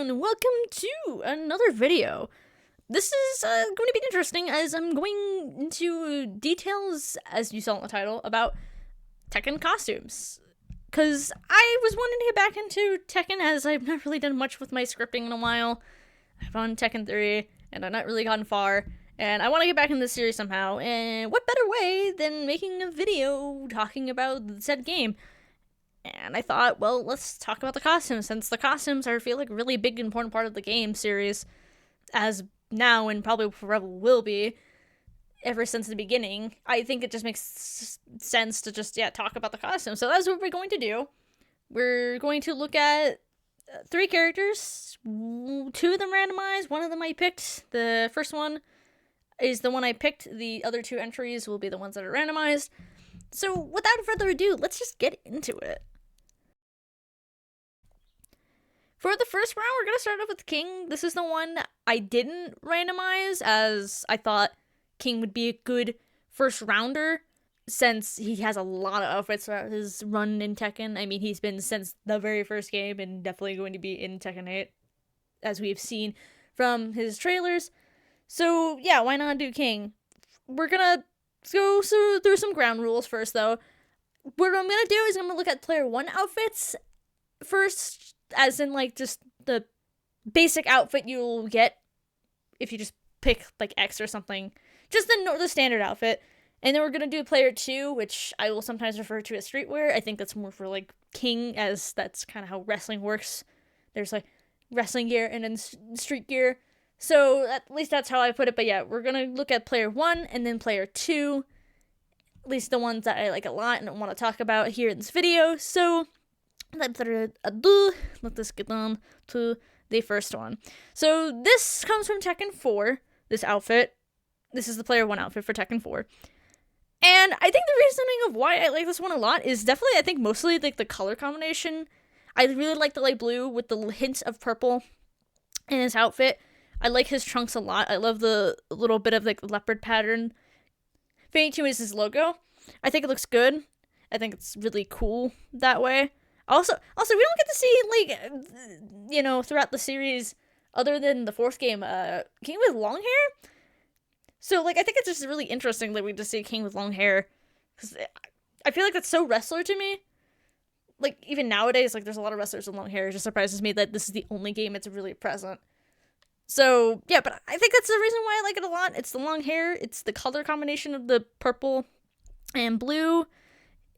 everyone, and welcome to another video. This is going to be interesting as I'm going into details, as you saw in the title, about Tekken costumes. Because I was wanting to get back into Tekken as I've not really done much with my scripting in a while. I've on Tekken 3, and I've not really gotten far, and I want to get back in this series somehow, and what better way than making a video talking about said game? And I thought, well, let's talk about the costumes, since the costumes are, I feel like, a really big, important part of the game series, as now and probably forever will be, ever since the beginning. I think it just makes sense to just, talk about the costumes. So that's what we're going to do. We're going to look at 3 characters, 2 of them randomized, 1 of them I picked. The first one is the one I picked, the other 2 entries will be the ones that are randomized. So without further ado, let's just get into it. For the first round, we're going to start off with King. This is the one I didn't randomize, as I thought King would be a good first rounder, since he has a lot of outfits throughout his run in Tekken. I mean, he's been since the very first game, and definitely going to be in Tekken 8, as we've seen from his trailers. So, yeah, why not do King? We're going to go through some ground rules first, though. What I'm going to do is I'm going to look at player 1 outfits first, as in, like, just the basic outfit you'll get if you just pick, like, X or something. Just the standard outfit. And then we're going to do player 2, which I will sometimes refer to as streetwear. I think that's more for, like, King, as that's kind of how wrestling works. There's, like, wrestling gear and then street gear. So, at least that's how I put it. But yeah, we're going to look at player 1 and then player 2. At least the ones that I like a lot and want to talk about here in this video. So, without further ado, let us get on to the first one. So, this comes from Tekken 4, this outfit. This is the player 1 outfit for Tekken 4. And I think the reasoning of why I like this one a lot is definitely, I think, mostly like the color combination. I really like the light blue with the hint of purple in his outfit. I like his trunks a lot. I love the little bit of like leopard pattern. Thing too is his logo. I think it looks good. I think it's really cool that way. Also, we don't get to see, like, throughout the series, other than the 4th game, King with long hair. So, like, I think it's just really interesting that we just see King with long hair, because I feel like that's so wrestler to me. Like, even nowadays, like, there's a lot of wrestlers with long hair. It just surprises me that this is the only game it's really present. So, yeah, but I think that's the reason why I like it a lot. It's the long hair, it's the color combination of the purple and blue,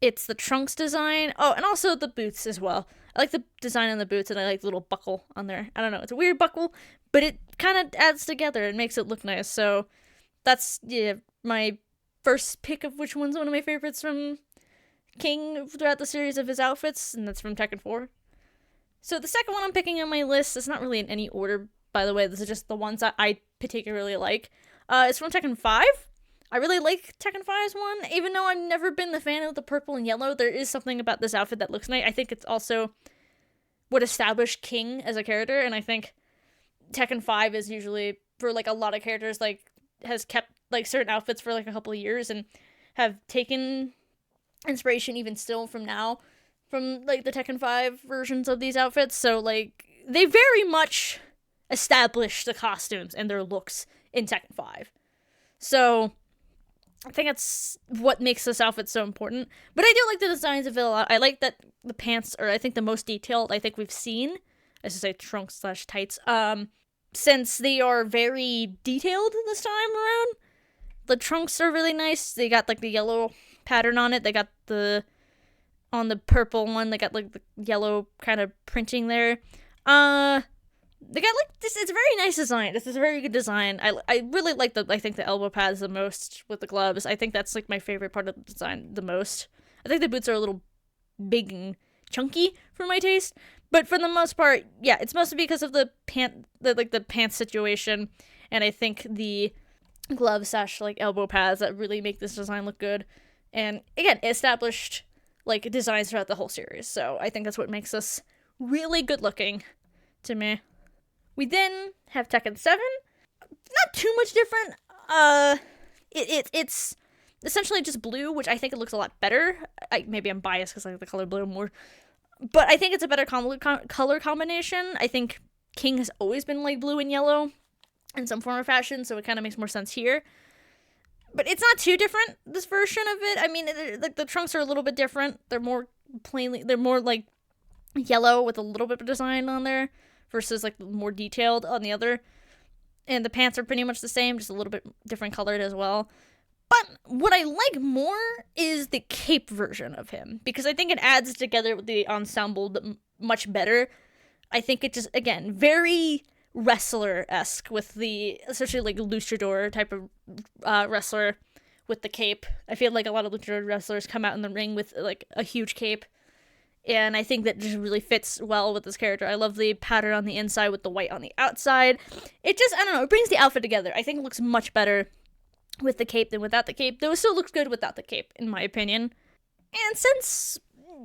it's the trunks design, oh, and also the boots as well. I like the design on the boots, and I like the little buckle on there. I don't know, it's a weird buckle, but it kind of adds together and makes it look nice. So that's, my first pick of which one's one of my favorites from King throughout the series of his outfits, and that's from Tekken 4. So the second one I'm picking on my list, it's not really in any order, by the way, this is just the ones that I particularly like. It's from Tekken 5. I really like Tekken 5's one, even though I've never been the fan of the purple and yellow. There is something about this outfit that looks nice. I think it's also what established King as a character, and I think Tekken 5 is usually, for, like, a lot of characters, like, has kept, like, certain outfits for, like, a couple of years, and have taken inspiration even still from now, from, like, the Tekken 5 versions of these outfits. So, like, they very much established the costumes and their looks in Tekken 5. So I think that's what makes this outfit so important. But I do like the designs of it a lot. I like that the pants are, I think, the most detailed I think we've seen. I should say trunks / tights. Since they are very detailed this time around. The trunks are really nice. They got, like, the yellow pattern on it. They got on the purple one, they got, like, the yellow kind of printing there. They got, like, this, it's a very nice design. This is a very good design. I really like I think the elbow pads the most with the gloves. I think that's, like, my favorite part of the design the most. I think the boots are a little big and chunky for my taste. But for the most part, yeah, it's mostly because of the pants situation. And I think the gloves / like, elbow pads that really make this design look good. And, again, established, like, designs throughout the whole series. So I think that's what makes this really good looking to me. We then have Tekken 7. Not too much different. It's essentially just blue, which I think it looks a lot better. Maybe I'm biased because I like the color blue more. But I think it's a better color combination. I think King has always been like blue and yellow in some form or fashion, so it kind of makes more sense here. But it's not too different, this version of it. I mean, the trunks are a little bit different. They're more like yellow with a little bit of design on there versus like more detailed on the other. And the pants are pretty much the same, just a little bit different colored as well. But what I like more is the cape version of him, because I think it adds together with the ensemble much better. I think it just, again, very wrestler-esque with the, especially like luchador type of wrestler with the cape. I feel like a lot of luchador wrestlers come out in the ring with like a huge cape, and I think that just really fits well with this character. I love the pattern on the inside with the white on the outside. It just, I don't know, it brings the outfit together. I think it looks much better with the cape than without the cape, though it still looks good without the cape, in my opinion. And since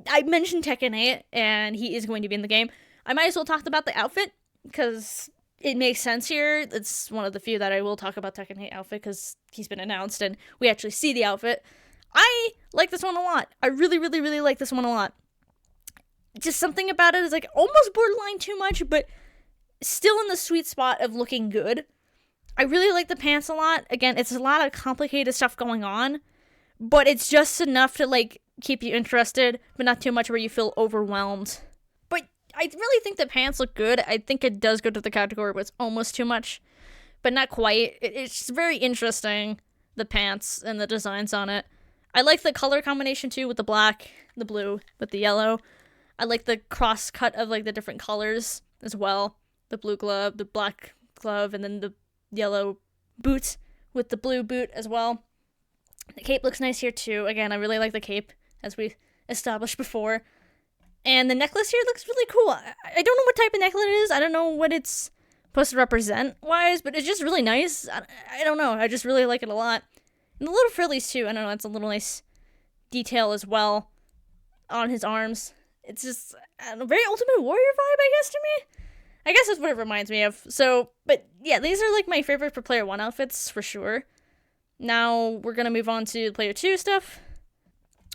I mentioned Tekken 8, and he is going to be in the game, I might as well talk about the outfit, because it makes sense here. It's one of the few that I will talk about Tekken 8 outfit, because he's been announced, and we actually see the outfit. I like this one a lot. I really, really, really like this one a lot. Just something about it is like almost borderline too much, but still in the sweet spot of looking good. I really like the pants a lot. Again, it's a lot of complicated stuff going on, but it's just enough to like keep you interested, but not too much where you feel overwhelmed. But I really think the pants look good. I think it does go to the category where it's almost too much, but not quite. It's very interesting, the pants and the designs on it. I like the color combination too, with the black, the blue, with the yellow. I like the cross cut of like the different colors as well. The blue glove, the black glove, and then the yellow boot with the blue boot as well. The cape looks nice here too. Again, I really like the cape, as we established before. And the necklace here looks really cool. I don't know what type of necklace it is. I don't know what it's supposed to represent wise, but it's just really nice. I don't know. I just really like it a lot. And the little frillies too. I don't know. It's a little nice detail as well on his arms. It's just a very Ultimate Warrior vibe, I guess, to me. I guess that's what it reminds me of. So, but yeah, these are like my favorite for Player 1 outfits, for sure. Now, we're going to move on to Player 2 stuff,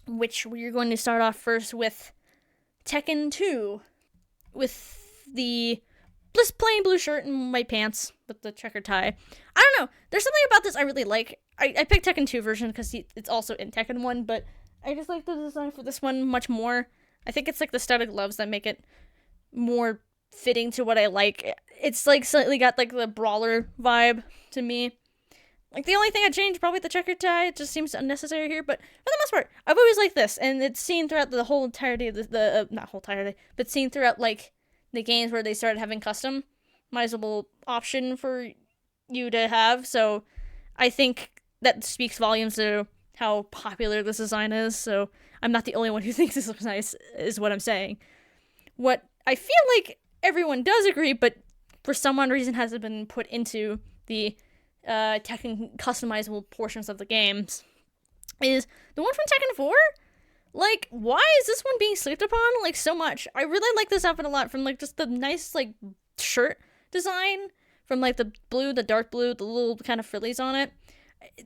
which we're going to start off first with Tekken 2, with the just plain blue shirt and white pants with the checkered tie. I don't know. There's something about this I really like. I picked Tekken 2 version because it's also in Tekken 1, but I just like the design for this one much more. I think it's like the studded gloves that make it more fitting to what I like. It's like slightly got like the brawler vibe to me. Like the only thing I changed probably the checkered tie. It just seems unnecessary here, but for the most part, I've always liked this, and it's seen throughout the whole entirety of the not whole entirety, but seen throughout like the games where they started having customizable option for you to have. So I think that speaks volumes to how popular this design is. So I'm not the only one who thinks this looks nice, is what I'm saying. What I feel like everyone does agree, but for some odd reason hasn't been put into the Tekken customizable portions of the games, is the one from Tekken 4. Like, why is this one being slept upon like so much? I really like this outfit a lot, from like just the nice like shirt design, from like the blue, the dark blue, the little kind of frillies on it,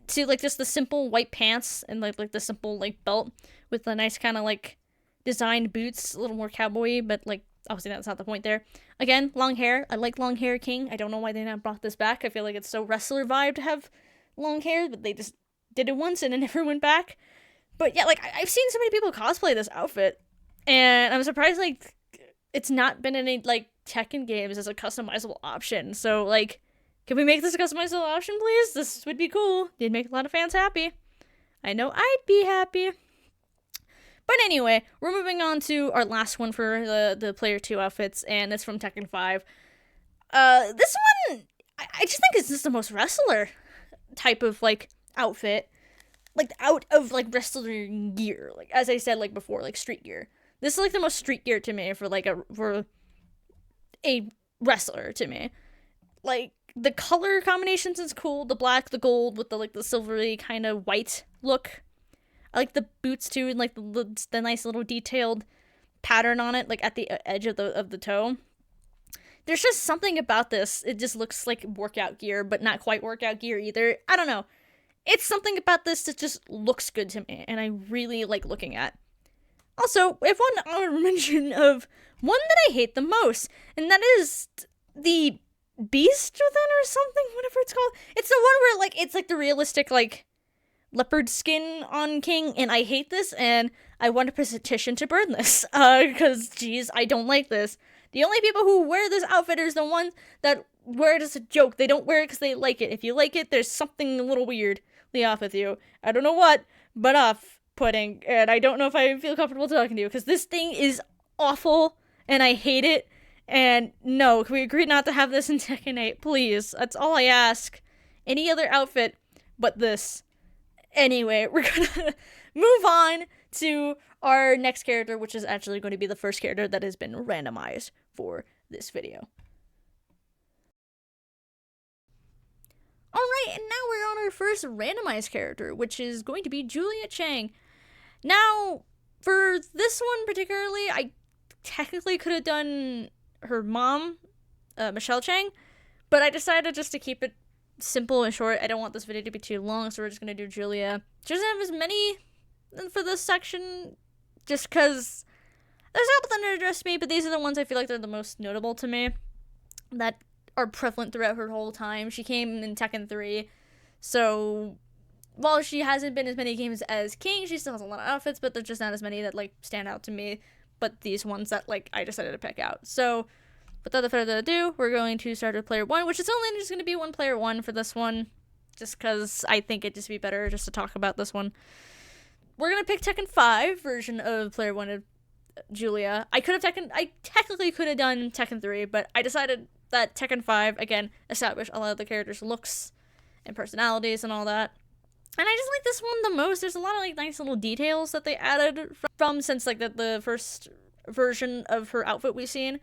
to like just the simple white pants and like the simple like belt with the nice kind of like designed boots, a little more cowboy, but like obviously that's not the point there. Again, long hair. I like long hair King. I don't know why they not brought this back. I feel like it's so wrestler vibe to have long hair, but they just did it once and it never went back. But yeah, like I've seen so many people cosplay this outfit, and I'm surprised like it's not been in any like Tekken games as a customizable option. So like, can we make this a customizable option, please? This would be cool. It'd make a lot of fans happy. I know I'd be happy. But anyway, we're moving on to our last one for the Player 2 outfits, and it's from Tekken 5. This one, I just think it's just the most wrestler type of, like, outfit. Like, out of, like, wrestler gear. Like, as I said, like, before, like, street gear. This is, like, the most street gear to me for, like, for a wrestler to me. Like, the color combinations is cool. The black, the gold, with the, like, the silvery kind of white look. I like the boots too, and like the nice little detailed pattern on it, like at the edge of the toe. There's just something about this. It just looks like workout gear, but not quite workout gear either. I don't know. It's something about this that just looks good to me, and I really like looking at. Also, I have one honorable mention of one that I hate the most, and that is the beast within or something, whatever it's called. It's the one where like it's like the realistic like leopard skin on King, and I hate this, and I want to petition to burn this. Because geez, I don't like this. The only people who wear this outfit are the ones that wear it as a joke. They don't wear it because they like it. If you like it, there's something a little weirdly off with you. I don't know what, but off-putting, and I don't know if I feel comfortable talking to you because this thing is awful, and I hate it. And no, can we agree not to have this in Tekken 8, please? That's all I ask. Any other outfit but this. Anyway, we're gonna move on to our next character, which is actually going to be the first character that has been randomized for this video. Alright, and now we're on our first randomized character, which is going to be Julia Chang. Now, for this one particularly, I technically could have done her mom, Michelle Chang, but I decided just to keep it simple and short. I don't want this video to be too long, so we're just gonna do Julia. She doesn't have as many for this section, just because there's a couple that interest me, but these are the ones I feel like they're the most notable to me, that are prevalent throughout her whole time. She came in Tekken 3, so while she hasn't been as many games as King, she still has a lot of outfits, but there's just not as many that like stand out to me. But these ones that like I decided to pick out. So without further ado, we're going to start with player 1, which is only just going to be one player 1 for this one, just because I think it'd just be better just to talk about this one. We're going to pick Tekken 5 version of player 1 of Julia. I technically could have done Tekken 3, but I decided that Tekken 5, again, established a lot of the characters' looks and personalities and all that. And I just like this one the most. There's a lot of like nice little details that they added from since like the first version of her outfit we've seen.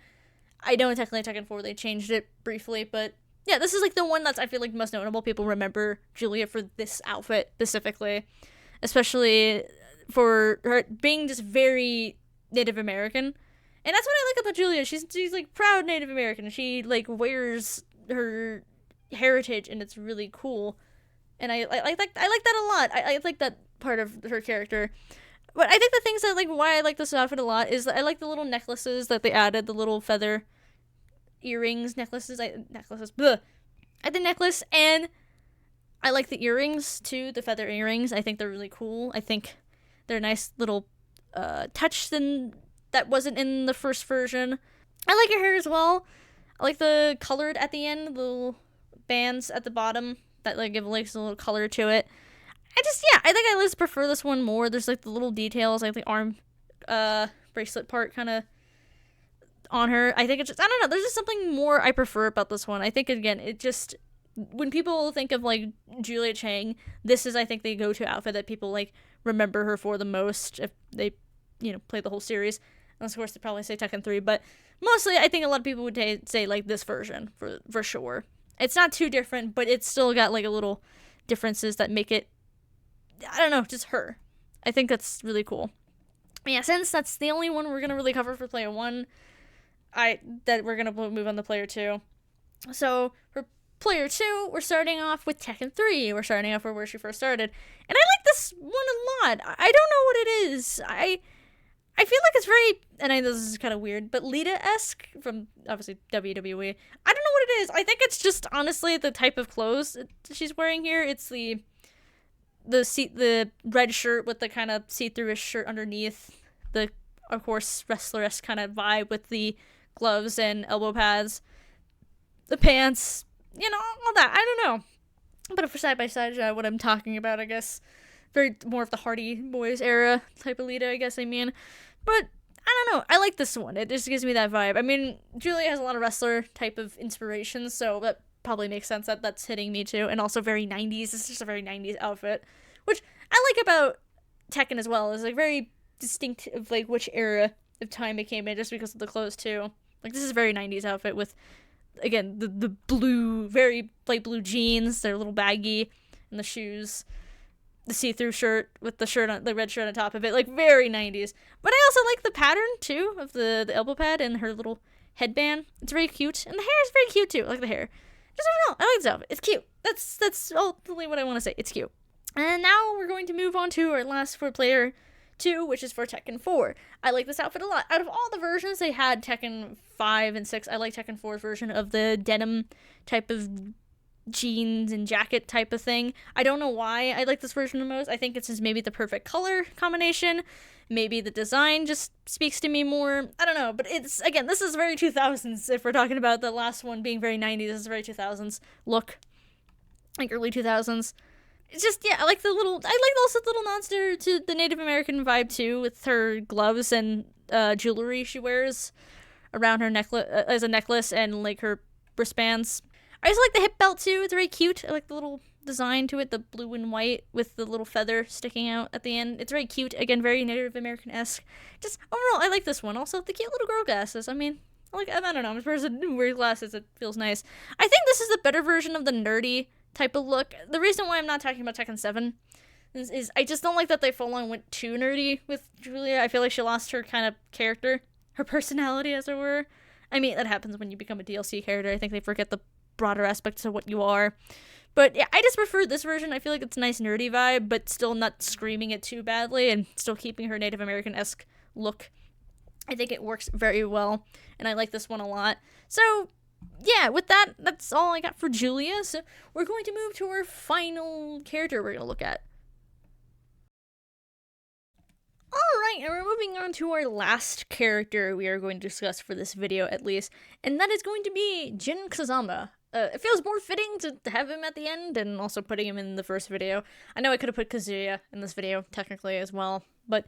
I know in technically Tekken 4 they changed it briefly, but yeah, this is like the one that's I feel like most notable. People remember Julia for this outfit specifically, especially for her being just very Native American. And that's what I like about Julia. She's like proud Native American. She like wears her heritage, and it's really cool. And I like that a lot. I like that part of her character. But I think the things that like why I like this outfit a lot is that I like the little necklaces that they added, the little feather earrings, necklaces. I the necklace, and I like the earrings too, the feather earrings. I think they're really cool. I think they're a nice little touch that wasn't in the first version. I like her hair as well. I like the colored at the end, the little bands at the bottom that like give like a little color to it. I think I just prefer this one more. There's like the little details, like the arm bracelet part kind of on her. I think it's just, I don't know, there's just something more I prefer about this one. I think again, it just, when people think of like Julia Chang, this is I think the go-to outfit that people like remember her for the most if they, play the whole series. Unless of course they probably say Tekken 3, but mostly I think a lot of people would say like this version for sure. It's not too different, but it's still got like a little differences that make it, I don't know, just her. I think that's really cool. Yeah, since that's the only one we're gonna really cover for player 1, that we're gonna move on to player 2. So for player 2, we're starting off with Tekken 3. We're starting off where she first started, and I like this one a lot. I don't know what it is. I feel like it's very, and I know this is kind of weird, but Lita-esque from, obviously, WWE. I don't know what it is. I think it's just, honestly, the type of clothes she's wearing here. It's the red shirt with the kind of see-through-ish shirt underneath. The, of course, wrestler-esque kind of vibe with the gloves and elbow pads. The pants, all that. I don't know. But for side-by-side, what I'm talking about, I guess. Very more of the Hardy Boys era type of Lita, I guess I mean. But, I don't know, I like this one. It just gives me that vibe. I mean, Julia has a lot of wrestler type of inspiration, so that probably makes sense that that's hitting me too. And also very 90s. It's just a very 90s outfit. Which I like about Tekken as well. Is like very distinct of like which era of time it came in, just because of the clothes too. Like this is a very 90s outfit with, again, the blue, very light blue jeans. They're a little baggy. And the shoes. The see-through shirt with the red shirt on top of it, like very 90s. But I also like the pattern too of the elbow pad and her little headband. It's very cute, and the hair is very cute too. I like the hair. Just I don't know. I like this outfit. It's cute. That's ultimately what I want to say. It's cute. And now we're going to move on to our last for player 2, which is for Tekken 4. I like this outfit a lot. Out of all the versions they had, Tekken 5 and 6, I like Tekken 4's version of the denim type of jeans and jacket type of thing. I don't know why I like this version the most. I think it's just maybe the perfect color combination. Maybe the design just speaks to me more. I don't know, but it's, again, this is very 2000s. If we're talking about the last one being very 90s, this is very 2000s look. Like early 2000s. It's just, yeah, I like also the little nods to the Native American vibe too, with her gloves and jewelry she wears around her necklace, as a necklace, and like her wristbands. I just like the hip belt too. It's very cute. I like the little design to it, the blue and white with the little feather sticking out at the end. It's very cute. Again, very Native American-esque. Just overall, I like this one. Also, the cute little girl glasses. I mean, I don't know. I'm a person who wears glasses. It feels nice. I think this is the better version of the nerdy type of look. The reason why I'm not talking about Tekken 7 is I just don't like that they full on went too nerdy with Julia. I feel like she lost her kind of character, her personality, as it were. I mean, that happens when you become a DLC character. I think they forget the broader aspects of what you are. But yeah, I just prefer this version. I feel like it's a nice nerdy vibe, but still not screaming it too badly and still keeping her Native American-esque look. I think it works very well, and I like this one a lot. So yeah, with that, that's all I got for Julia. So we're going to move to our final character we're going to look at. Alright, and we're moving on to our last character we are going to discuss for this video, at least, and that is going to be Jin Kazama. It feels more fitting to have him at the end, and also putting him in the first video. I know I could have put Kazuya in this video, technically, as well, but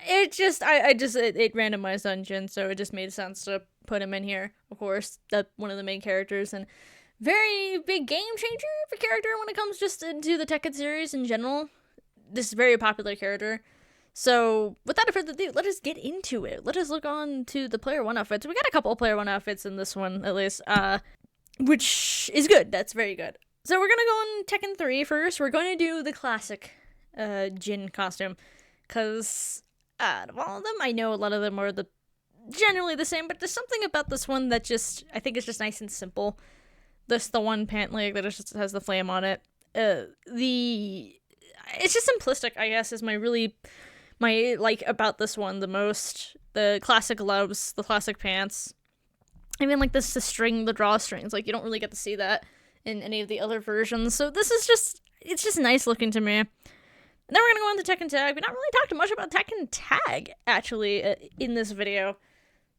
it just, it randomized on Jin, so it just made sense to put him in here. Of course, that's one of the main characters, and very big game changer of a character when it comes just into the Tekken series in general. This is a very popular character. So, without further ado, let us get into it. Let us look on to the Player 1 outfits. We got a couple of Player 1 outfits in this one, at least, which is good. That's very good. So, we're gonna go on Tekken 3 first. We're going to do the classic Jin costume, because out of all of them, I know a lot of them are generally the same, but there's something about this one that just, I think it's just nice and simple. This, the one pant leg that just has the flame on it. It's just simplistic, I guess, is my like about this one the most. The classic gloves, the classic pants. I mean, like the drawstrings, like you don't really get to see that in any of the other versions. So this is just, it's just nice looking to me. And then we're gonna go on to Tekken Tag. We not really talked much about Tekken Tag, actually, in this video.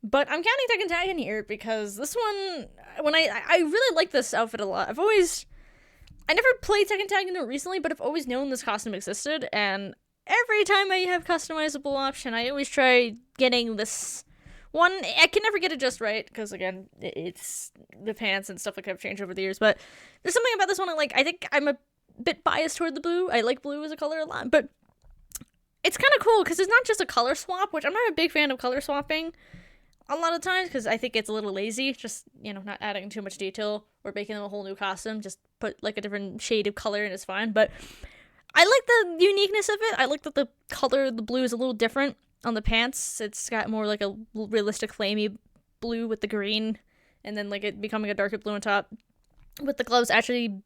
But I'm counting Tekken Tag in here because this one, when I really like this outfit a lot. I never played Tekken Tag recently, but I've always known this costume existed, and every time I have customizable option, I always try getting this one. I can never get it just right, because again, it's the pants and stuff like that have changed over the years, but there's something about this one I like. I think I'm a bit biased toward the blue. I like blue as a color a lot, but it's kind of cool, because it's not just a color swap, which I'm not a big fan of color swapping a lot of times, because I think it's a little lazy, just, you know, not adding too much detail or making them a whole new costume. Just put like a different shade of color and it's fine. But I like the uniqueness of it. I like that the color of the blue is a little different on the pants. It's got more like a realistic flamey blue with the green, and then like it becoming a darker blue on top, with the gloves actually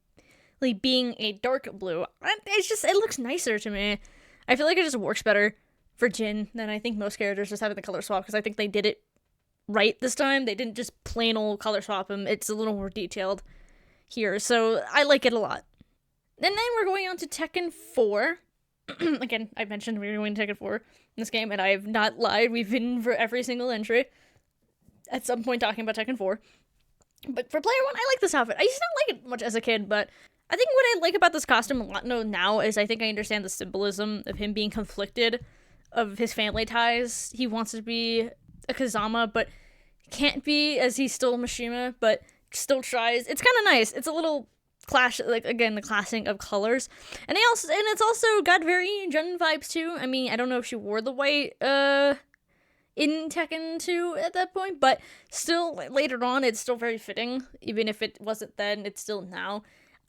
like being a dark blue. It's just, it looks nicer to me. I feel like it just works better for Jin than I think most characters just having the color swap, because I think they did it right this time. They didn't just plain old color swap him. It's a little more detailed here, so I like it a lot. And then we're going on to Tekken 4. Again, I mentioned we were going to Tekken 4 in this game, and I have not lied. We've been for every single entry at some point talking about Tekken 4. But for Player 1, I like this outfit. I used to not like it much as a kid, but I think what I like about this costume a lot now is I think I understand the symbolism of him being conflicted of his family ties. He wants to be a Kazama, but can't be, as he's still Mishima, but still tries. It's kind of nice. It's a little clash, like, again, the clashing of colors. And it's also got very Jin vibes too. I mean, I don't know if she wore the white in Tekken 2 at that point, but still, later on, it's still very fitting. Even if it wasn't then, it's still now.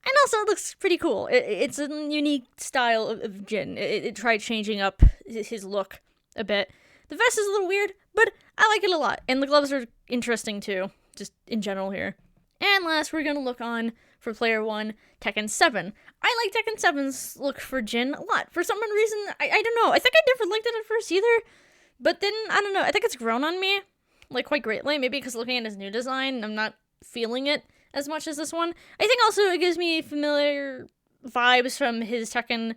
And also, it looks pretty cool. It's a unique style of Jin. It tried changing up his look a bit. The vest is a little weird, but I like it a lot. And the gloves are interesting too, just in general here. And last, we're gonna look on for player 1, Tekken 7. I like Tekken 7's look for Jin a lot. For some reason, I don't know. I think I never liked it at first either. But then, I don't know. I think it's grown on me, like, quite greatly. Maybe because looking at his new design, I'm not feeling it as much as this one. I think also it gives me familiar vibes from his Tekken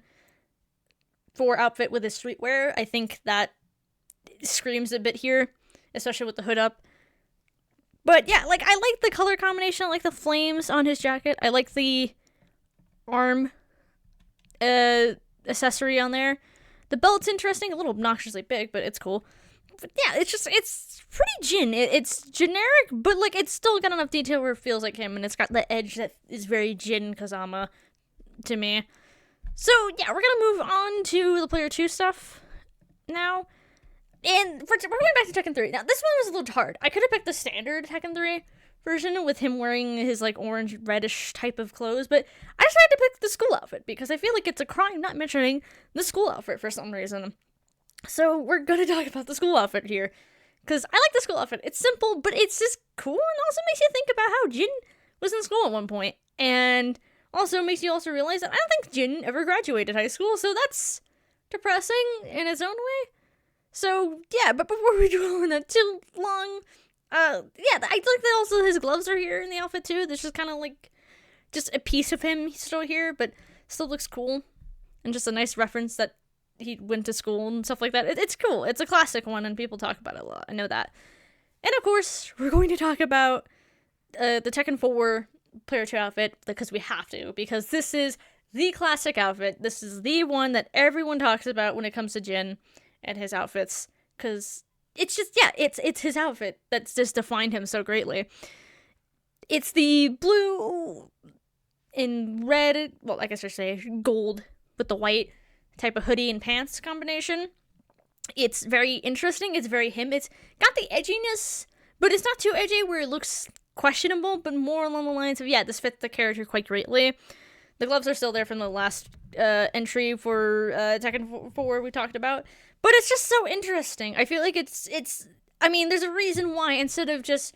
4 outfit with his streetwear. I think that screams a bit here, especially with the hood up. But yeah, like, I like the color combination. I like the flames on his jacket. I like the arm accessory on there. The belt's interesting, a little obnoxiously big, but it's cool. But yeah, it's pretty Jin. It's generic, but like, it's still got enough detail where it feels like him, and it's got the edge that is very Jin Kazama to me. So yeah, we're gonna move on to the player 2 stuff now. And we're going back to Tekken 3. Now, this one was a little hard. I could have picked the standard Tekken 3 version with him wearing his, like, orange, reddish type of clothes, but I decided to pick the school outfit because I feel like it's a crime not mentioning the school outfit for some reason. So we're going to talk about the school outfit here, because I like the school outfit. It's simple, but it's just cool, and also makes you think about how Jin was in school at one point, and also makes you also realize that I don't think Jin ever graduated high school, so that's depressing in its own way. So, yeah, but before we dwell on that too long, yeah, I like that also his gloves are here in the outfit too. There's just kind of like, just a piece of him still here, but still looks cool. And just a nice reference that he went to school and stuff like that. It's cool. It's a classic one, and people talk about it a lot. I know that. And of course, we're going to talk about the Tekken 4 player 2 outfit, because we have to, because this is the classic outfit. This is the one that everyone talks about when it comes to Jin and his outfits, because it's just, yeah, it's his outfit that's just defined him so greatly. It's the blue and red, well, I guess I should say gold with the white type of hoodie and pants combination. It's very interesting. It's very him. It's got the edginess, but it's not too edgy where it looks questionable, but more along the lines of, yeah, this fits the character quite greatly. The gloves are still there from the last entry for Tekken 4 we talked about. But it's just so interesting. I feel like it's, I mean, there's a reason why instead of just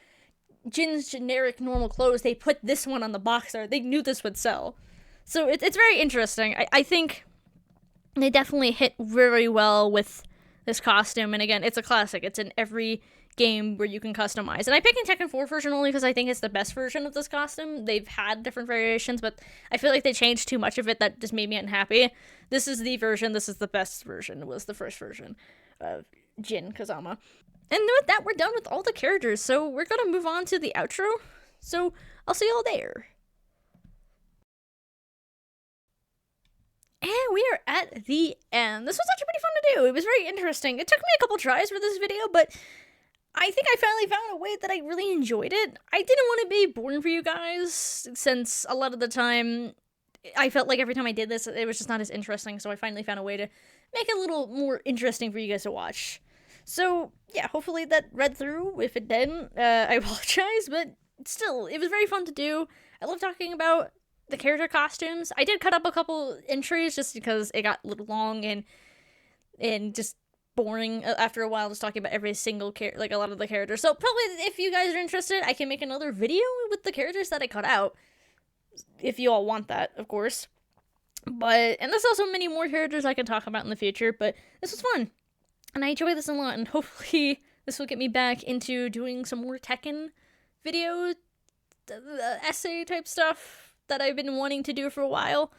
Jin's generic normal clothes, they put this one on the box art. They knew this would sell. So it's very interesting. I think they definitely hit very well with this costume. And again, it's a classic. It's in every game where you can customize. And I picked a Tekken 4 version only because I think it's the best version of this costume. They've had different variations, but I feel like they changed too much of it that just made me unhappy. This is the version, this is the best version, was the first version of Jin Kazama. And with that, we're done with all the characters, so we're gonna move on to the outro. So I'll see y'all there. And we are at the end. This was actually pretty fun to do. It was very interesting. It took me a couple tries for this video, but I think I finally found a way that I really enjoyed it. I didn't want to be boring for you guys, since a lot of the time I felt like every time I did this, it was just not as interesting, so I finally found a way to make it a little more interesting for you guys to watch. So, yeah, hopefully that read through. If it didn't, I apologize, but still, it was very fun to do. I love talking about the character costumes. I did cut up a couple entries just because it got a little long and just boring after a while, just talking about every single like a lot of the characters. So probably if you guys are interested, I can make another video with the characters that I cut out, if you all want that, of course. And there's also many more characters I can talk about in the future, but this was fun, and I enjoyed this a lot, and hopefully this will get me back into doing some more Tekken video essay type stuff that I've been wanting to do for a while,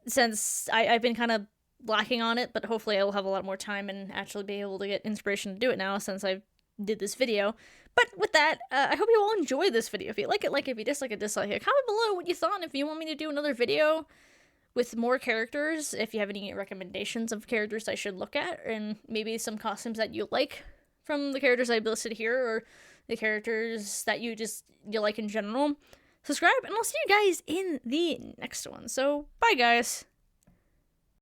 since I've been kind of lacking on it, but hopefully I will have a lot more time and actually be able to get inspiration to do it now since I did this video. But with that, I hope you all enjoyed this video. If you like it, like it. If you dislike it, dislike it. Comment below what you thought, and if you want me to do another video with more characters, if you have any recommendations of characters I should look at, and maybe some costumes that you like from the characters I've listed here, or the characters that you like in general. Subscribe, and I'll see you guys in the next one. So, bye guys!